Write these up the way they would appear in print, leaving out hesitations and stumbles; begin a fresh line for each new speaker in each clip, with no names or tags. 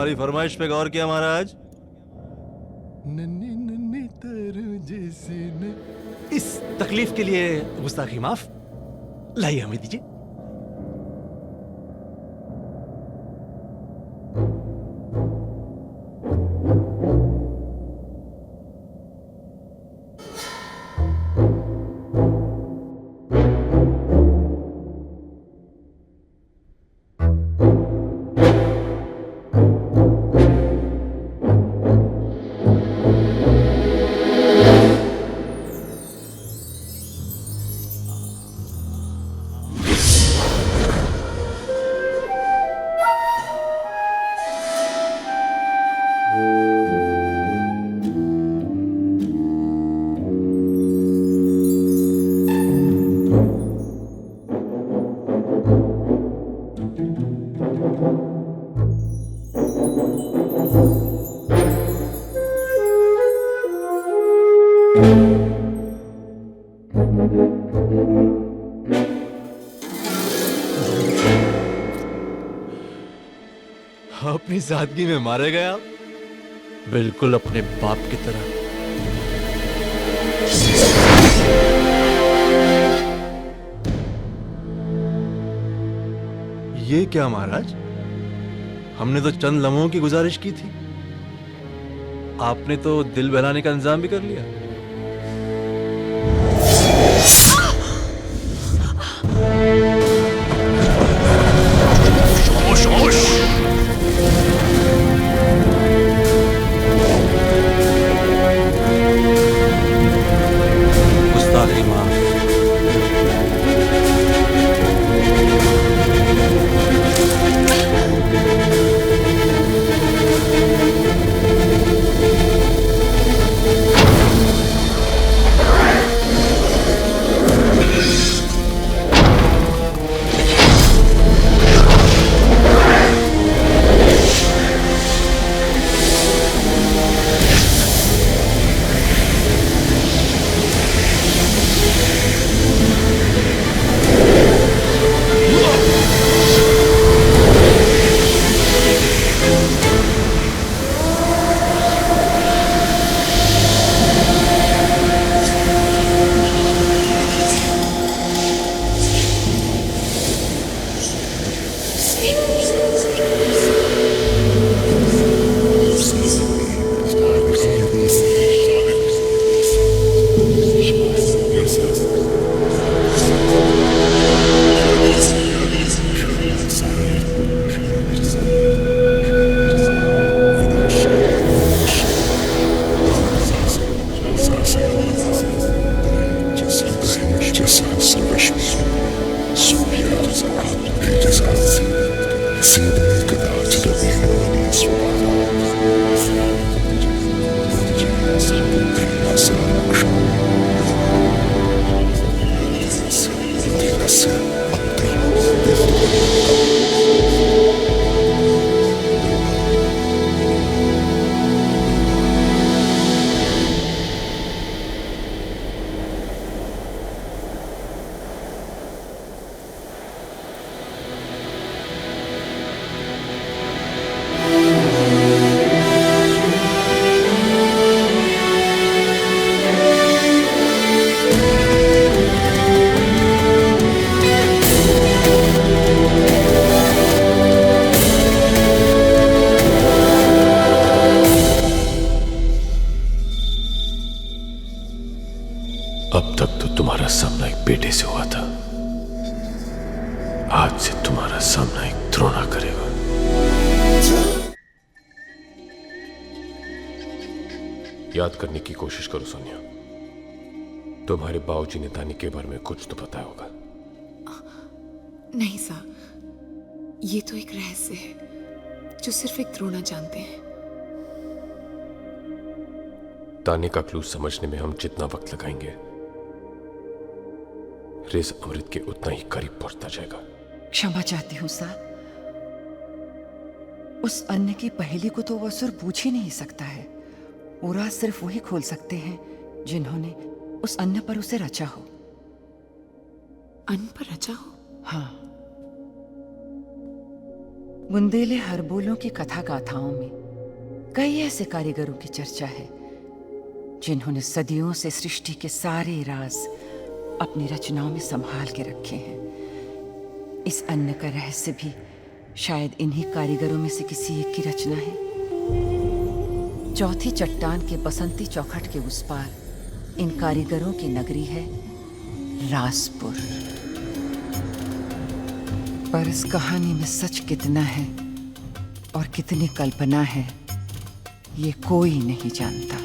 तुम्हारी फरमाइश पे गौर किया महाराज।
नन्हे नन्हे तारों जैसे न...
इस तकलीफ के लिए गुस्ताखी माफ। लाइए हमें दीजिए।
अपनी सादगी में मारे गए आप।
बिल्कुल अपने बाप की तरह।
ये क्या महाराज, हमने तो चंद लम्हों की गुजारिश की थी, आपने तो दिल बहलाने का इंतजाम भी कर लिया। गुस्ताखी माफ।
अब तक तो तुम्हारा सामना एक बेटे से हुआ था, आज से तुम्हारा सामना एक द्रोणा करेगा। याद करने की कोशिश करो सोनिया, तुम्हारे बाबूजी ने तानी के बारे में कुछ तो पता होगा।
नहीं साहब, ये तो एक रहस्य है जो सिर्फ एक द्रोणा जानते हैं।
ताने का क्लू समझने में हम जितना वक्त लगाएंगे, रेस अमृत के उतना ही करीब पहुंचता जाएगा।
क्षमा चाहती हूँ साहब, उस अन्न की पहेली को तो वो असुर पूछ ही नहीं सकता है। वो राज सिर्फ वही खोल सकते हैं जिन्होंने उस अन्न पर उसे रचा हो।
अन्न पर रचा हो?
हाँ। बुंदेले हरबोलों की कथा गाथाओं में कई ऐसे कारीगरों की चर्चा है जिन्होंने सदियों से सृष्टि के सारे राज अपनी रचनाओं में संभाल के रखे हैं। इस अन्न का रहस्य भी शायद इन्हीं कारीगरों में से किसी एक की रचना है। चौथी चट्टान के बसंती चौखट के उस पार इन कारीगरों की नगरी है रासपुर। पर इस कहानी में सच कितना है और कितनी कल्पना है, ये कोई नहीं जानता।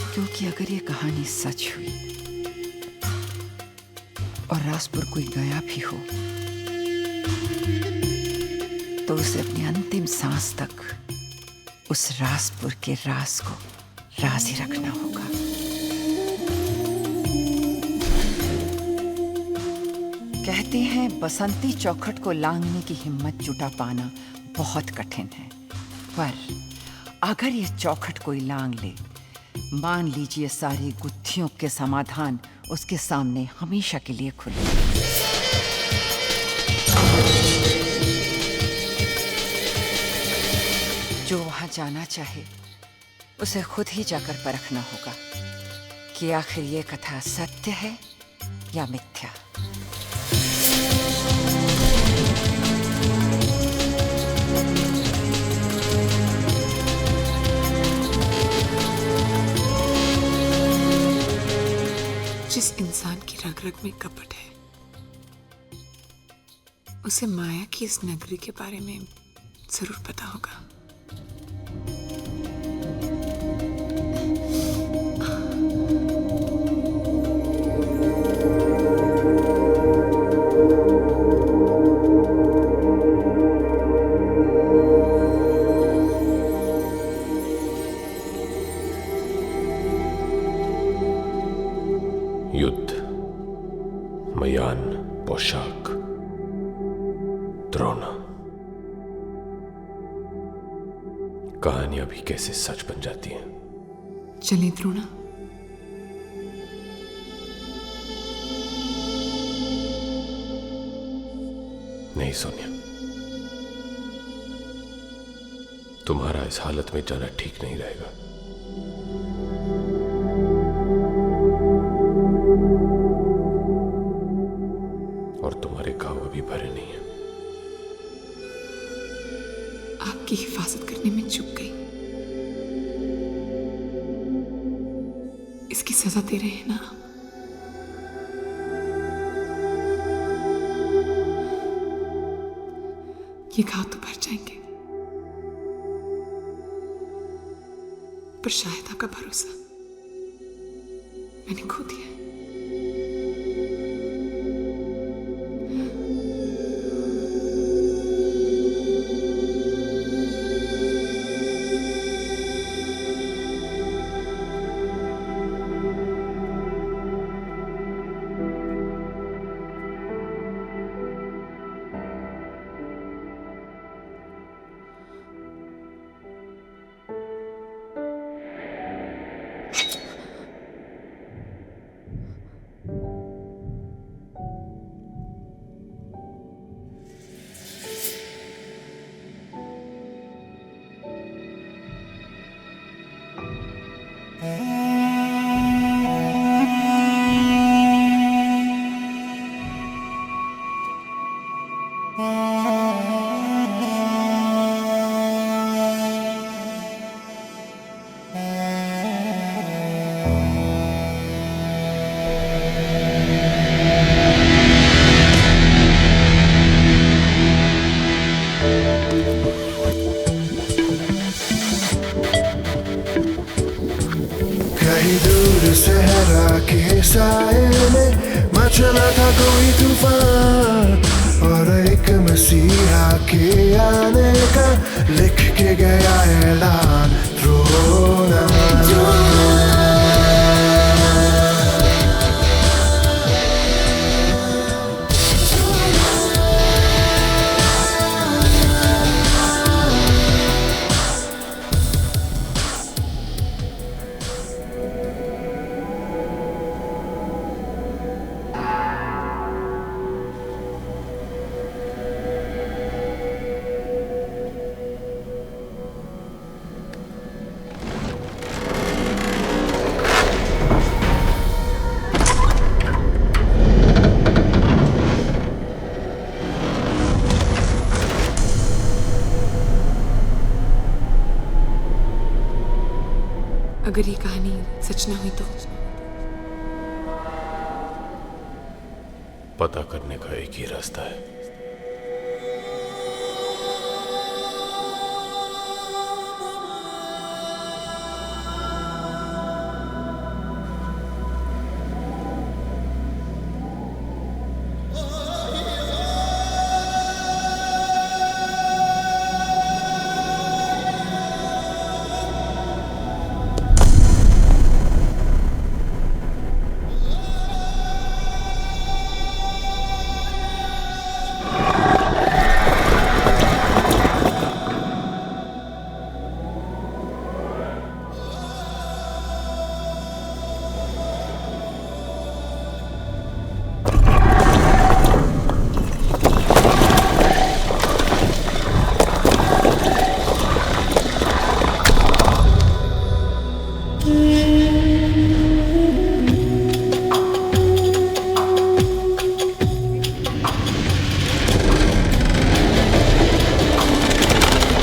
क्योंकि अगर ये कहानी सच हुई और रासपुर कोई गया भी हो तो उसे अपनी अंतिम सांस तक उस रासपुर के राज को राज ही रखना होगा। कहते हैं बसंती चौखट को लांघने की हिम्मत जुटा पाना बहुत कठिन है, पर अगर ये चौखट कोई लांघ ले, मान लीजिए सारी गुत्थियों के समाधान उसके सामने हमेशा के लिए खुले। जो वहां जाना चाहे उसे खुद ही जाकर परखना होगा कि आखिर ये कथा सत्य है या मिथ्या।
जिस इंसान की रग रग में कपट है उसे माया की इस नगरी के बारे में जरूर पता होगा।
युद्ध, मयान, पोशाक, द्रोण, कहानियां भी कैसे सच बन जाती हैं।
चले द्रोणा।
नहीं सोनिया, तुम्हारा इस हालत में जाना ठीक नहीं रहेगा। और तुम्हारे घाव अभी भरे नहीं है।
आपकी हिफाजत करने में चूक गई। इसकी सजा दे रहे हैं ना आप? ये घाव तो भर जाएंगे, पर शायद आपका भरोसा मैंने खो दिया है।
कहीं दूर सहरा के साए में मचला था कोई तूफान और एक मसीहा के आने का लिख के गया ऐलान। रोना
अगर ये कहानी सच ना हुई तो?
पता करने का एक ही रास्ता है।